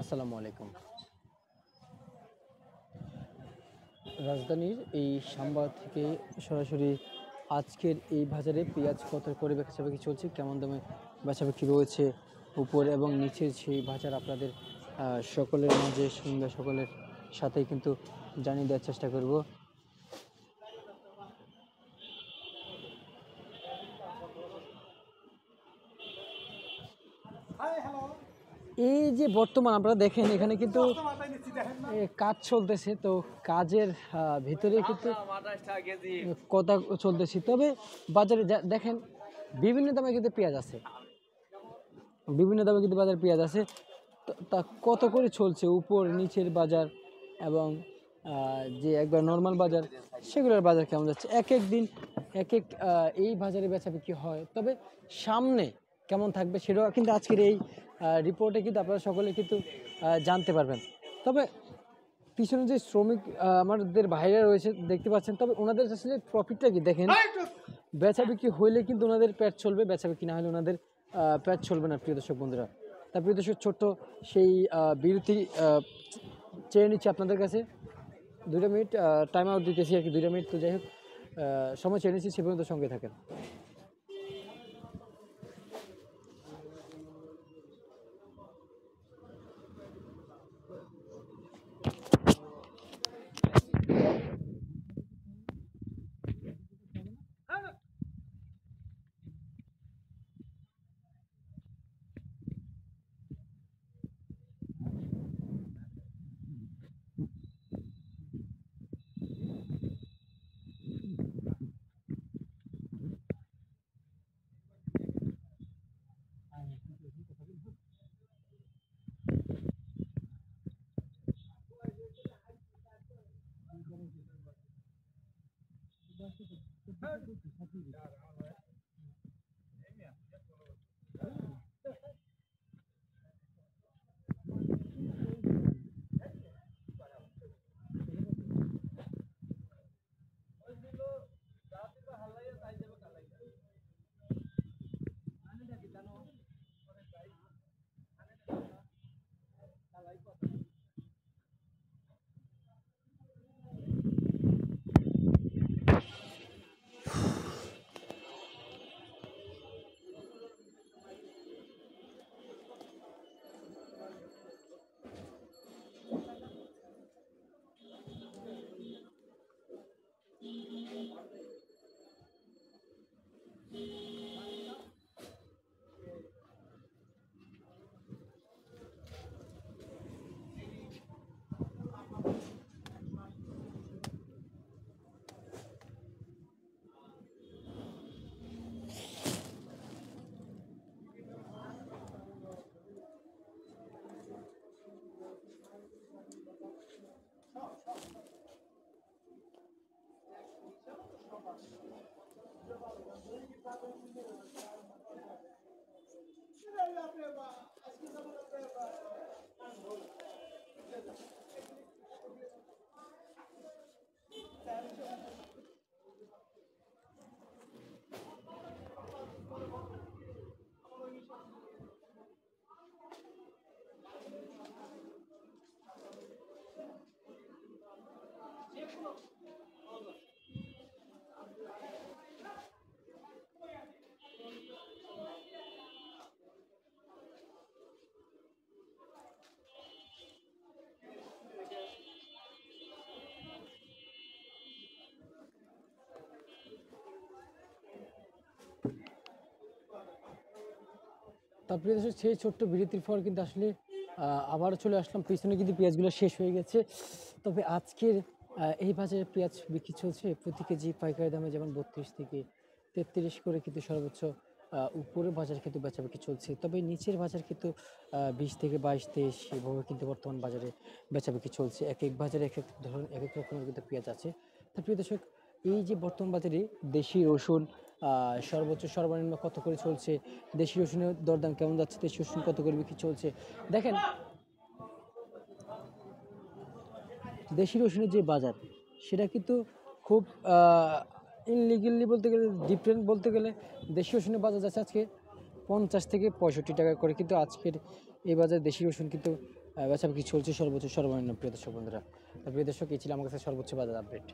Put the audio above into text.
আসসালামু আলাইকুম। রাজধানীর এই সাম্বা থেকে সরাসরি আজকের এই বাজারে পেঁয়াজ কত করে বেচাবেচি চলছে, কেমন দামে বেচাবেচি রয়েছে, উপর এবং নিচের সেই বাজার আপনাদের সকলের মাঝে কিংবা সকলের সাথেই কিন্তু জানিয়ে দেওয়ার চেষ্টা করব। এই যে বর্তমান আপনারা দেখেন এখানে কিন্তু কাজ চলতেছে, তো কাজের ভিতরে কিন্তু কথা চলতেছে। তবে বাজারে দেখেন বিভিন্ন দামে কিন্তু পেঁয়াজ আছে, বিভিন্ন দামে কিন্তু বাজার পেঁয়াজ আছে। তা কত করে চলছে উপর নিচের বাজার এবং যে একবার নর্মাল বাজার, সেগুলোর বাজার কেমন যাচ্ছে, এক এক দিন এক এক এই বাজারে বেচা বিক্রি হয়। তবে সামনে কেমন থাকবে সেটাও কিন্তু আজকের এই রিপোর্টে কিন্তু আপনারা সকলে কিন্তু জানতে পারবেন। তবে পিছনে যে শ্রমিক আমাদের বাইরে রয়েছে দেখতে পাচ্ছেন, তবে ওনাদের আসলে প্রফিটটা কি দেখেন, বেচা বিক্রি হইলে কিন্তু ওনাদের পেট চলবে, বেচা বিক্রি না হলে ওনাদের পেট চলবে না। প্রিয় দর্শক বন্ধুরা, তা প্রিয় দর্শক ছোট্ট সেই বিরতি চেয়ে নিচ্ছি আপনাদের কাছে। 2 মিনিট টাইম আউট দিতেছি আর কি, 2 মিনিট। তো যাই হোক, সময় চেয়ে নিচ্ছি, সে পর্যন্ত সঙ্গে থাকেন। তারপরে সেই ছোট্ট বিরতির পর কিন্তু আসলে আবারও চলে আসলাম। পিছনে কিন্তু পেঁয়াজগুলো শেষ হয়ে গেছে। তবে আজকের এই বাজারে পেঁয়াজ বিক্রি চলছে প্রতি কেজি পাইকারি দামে, যেমন 32 থেকে 33 করে কিন্তু সর্বোচ্চ উপরের বাজার কিন্তু বেচা বিক্রি চলছে। তবে নিচের বাজার কিন্তু 20 থেকে 22, 23 এভাবে কিন্তু বর্তমান বাজারে বেচা বিক্রি চলছে। এক এক বাজারে এক এক ধরনের এক এক রকমের কিন্তু পেঁয়াজ আছে। তা প্রিয় দর্শক, এই যে বর্তমান বাজারে দেশি রসুন সর্বোচ্চ সর্বনিম্ন কত করে চলছে, দেশি রসুনের দরদাম কেমন যাচ্ছে, দেশি রসুন কত করে বিক্রি চলছে দেখেন। দেশি রসুনের যে বাজার, সেটা কিন্তু খুব ইনলিগেলি বলতে গেলে, ডিফারেন্ট বলতে গেলে, দেশি রসুনের বাজার যাচ্ছে আজকে 50 থেকে 65 টাকা করে। কিন্তু আজকের এই বাজারে দেশি রসুন কিন্তু বেচা কি চলছে সর্বোচ্চ সর্বনিম্ন প্রিয় দর্শক বন্ধুরা। তো প্রিয় দর্শক এই ছিল আমার কাছে সর্বোচ্চ বাজার আপডেট।